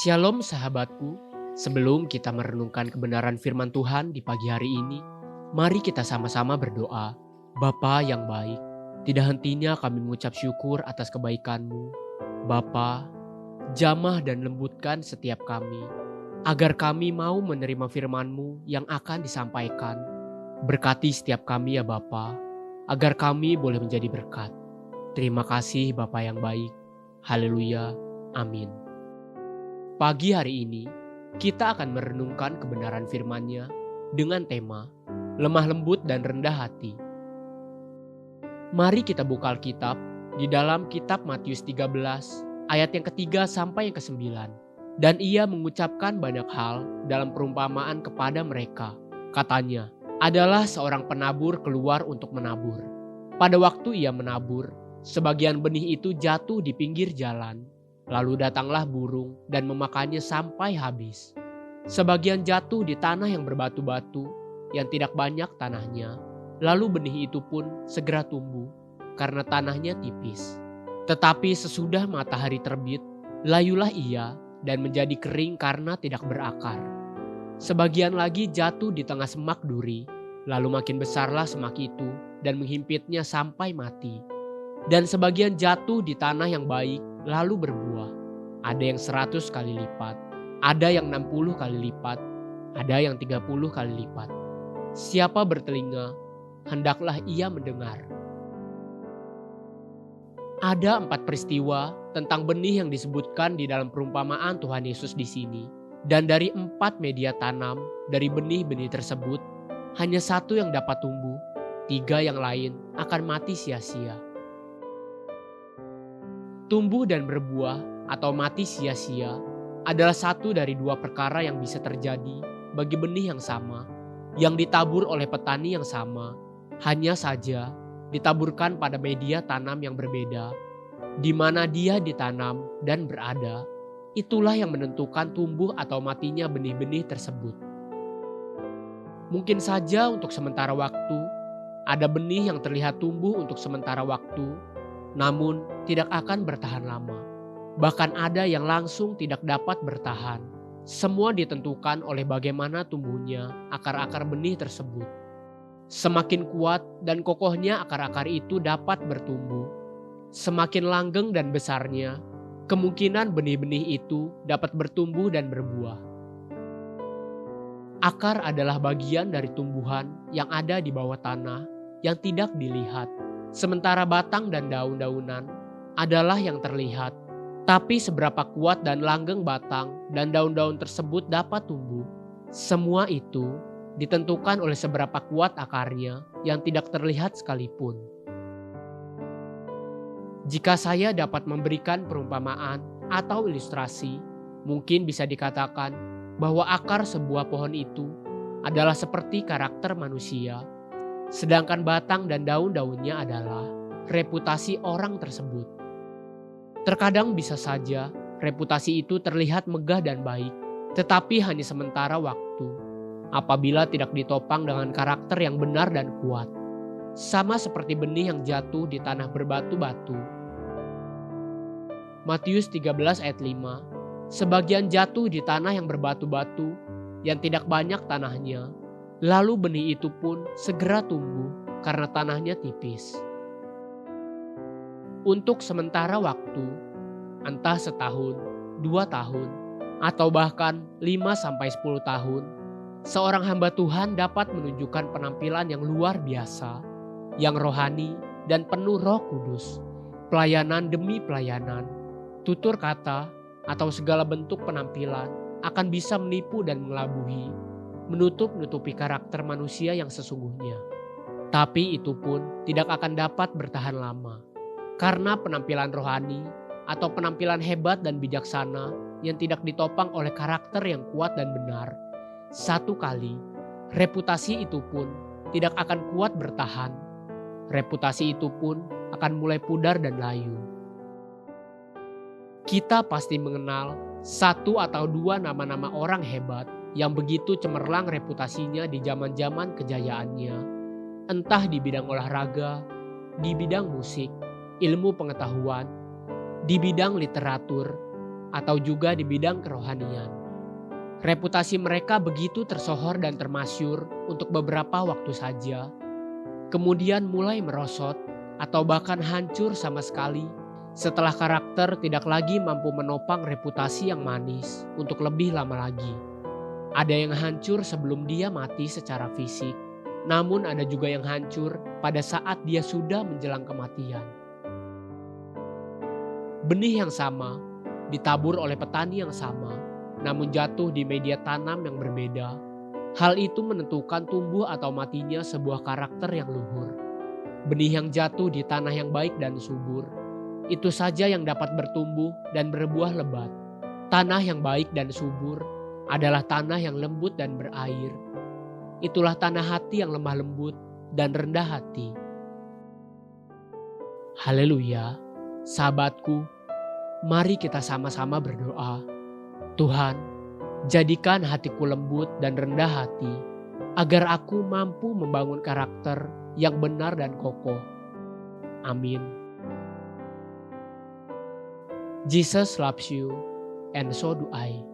Shalom sahabatku, sebelum kita merenungkan kebenaran firman Tuhan di pagi hari ini, mari kita sama-sama berdoa. Bapa yang baik, tidak hentinya kami mengucap syukur atas kebaikan-Mu. Bapa, jamah dan lembutkan setiap kami, agar kami mau menerima firman-Mu yang akan disampaikan. Berkati setiap kami ya Bapa, agar kami boleh menjadi berkat. Terima kasih Bapa yang baik. Haleluya. Amin. Pagi hari ini, kita akan merenungkan kebenaran firman-Nya dengan tema lemah lembut dan rendah hati. Mari kita buka Alkitab di dalam kitab Matius 13 ayat yang ketiga sampai yang ke-9. Dan ia mengucapkan banyak hal dalam perumpamaan kepada mereka. Katanya, adalah seorang penabur keluar untuk menabur. Pada waktu ia menabur, sebagian benih itu jatuh di pinggir jalan. Lalu datanglah burung dan memakannya sampai habis. Sebagian jatuh di tanah yang berbatu-batu, yang tidak banyak tanahnya. Lalu benih itu pun segera tumbuh, karena tanahnya tipis. Tetapi sesudah matahari terbit, layulah ia dan menjadi kering karena tidak berakar. Sebagian lagi jatuh di tengah semak duri, lalu makin besarlah semak itu dan menghimpitnya sampai mati. Dan sebagian jatuh di tanah yang baik, lalu berbuah. Ada yang 100 kali lipat, ada yang 60 kali lipat, ada yang 30 kali lipat. Siapa bertelinga, hendaklah ia mendengar. Ada 4 peristiwa tentang benih yang disebutkan di dalam perumpamaan Tuhan Yesus di sini. Dan dari 4 media tanam dari benih-benih tersebut, hanya 1 yang dapat tumbuh, 3 yang lain akan mati sia-sia. Tumbuh dan berbuah atau mati sia-sia adalah satu dari 2 perkara yang bisa terjadi bagi benih yang sama, yang ditabur oleh petani yang sama, hanya saja ditaburkan pada media tanam yang berbeda, di mana dia ditanam dan berada. Itulah yang menentukan tumbuh atau matinya benih-benih tersebut. Mungkin saja untuk sementara waktu, ada benih yang terlihat tumbuh untuk sementara waktu, namun tidak akan bertahan lama. Bahkan ada yang langsung tidak dapat bertahan. Semua ditentukan oleh bagaimana tumbuhnya akar-akar benih tersebut. Semakin kuat dan kokohnya akar-akar itu dapat bertumbuh, semakin langgeng dan besarnya, kemungkinan benih-benih itu dapat bertumbuh dan berbuah. Akar adalah bagian dari tumbuhan yang ada di bawah tanah yang tidak dilihat. Sementara batang dan daun-daunan adalah yang terlihat. Tapi seberapa kuat dan langgeng batang dan daun-daun tersebut dapat tumbuh, semua itu ditentukan oleh seberapa kuat akarnya yang tidak terlihat sekalipun. Jika saya dapat memberikan perumpamaan atau ilustrasi, mungkin bisa dikatakan bahwa akar sebuah pohon itu adalah seperti karakter manusia. Sedangkan batang dan daun-daunnya adalah reputasi orang tersebut. Terkadang bisa saja reputasi itu terlihat megah dan baik, tetapi hanya sementara waktu, apabila tidak ditopang dengan karakter yang benar dan kuat. Sama seperti benih yang jatuh di tanah berbatu-batu. Matius 13 ayat 5, sebagian jatuh di tanah yang berbatu-batu, yang tidak banyak tanahnya. Lalu benih itu pun segera tumbuh karena tanahnya tipis. Untuk sementara waktu, entah setahun, 2 tahun, atau bahkan 5-10 tahun, seorang hamba Tuhan dapat menunjukkan penampilan yang luar biasa, yang rohani dan penuh Roh Kudus, pelayanan demi pelayanan, tutur kata atau segala bentuk penampilan akan bisa menipu dan mengelabuhi, menutup-nutupi karakter manusia yang sesungguhnya. Tapi itu pun tidak akan dapat bertahan lama. Karena penampilan rohani atau penampilan hebat dan bijaksana yang tidak ditopang oleh karakter yang kuat dan benar, satu kali reputasi itu pun tidak akan kuat bertahan. Reputasi itu pun akan mulai pudar dan layu. Kita pasti mengenal 1 atau 2 nama-nama orang hebat yang begitu cemerlang reputasinya di zaman-zaman kejayaannya. Entah di bidang olahraga, di bidang musik, ilmu pengetahuan, di bidang literatur, atau juga di bidang kerohanian. Reputasi mereka begitu tersohor dan termasyur untuk beberapa waktu saja, kemudian mulai merosot atau bahkan hancur sama sekali setelah karakter tidak lagi mampu menopang reputasi yang manis untuk lebih lama lagi. Ada yang hancur sebelum dia mati secara fisik, namun ada juga yang hancur pada saat dia sudah menjelang kematian. Benih yang sama ditabur oleh petani yang sama, namun jatuh di media tanam yang berbeda. Hal itu menentukan tumbuh atau matinya sebuah karakter yang luhur. Benih yang jatuh di tanah yang baik dan subur, itu saja yang dapat bertumbuh dan berbuah lebat. Tanah yang baik dan subur adalah tanah yang lembut dan berair. Itulah tanah hati yang lemah lembut dan rendah hati. Haleluya, sahabatku, mari kita sama-sama berdoa. Tuhan, jadikan hatiku lembut dan rendah hati, agar aku mampu membangun karakter yang benar dan kokoh. Amin. Jesus loves you, and so do I.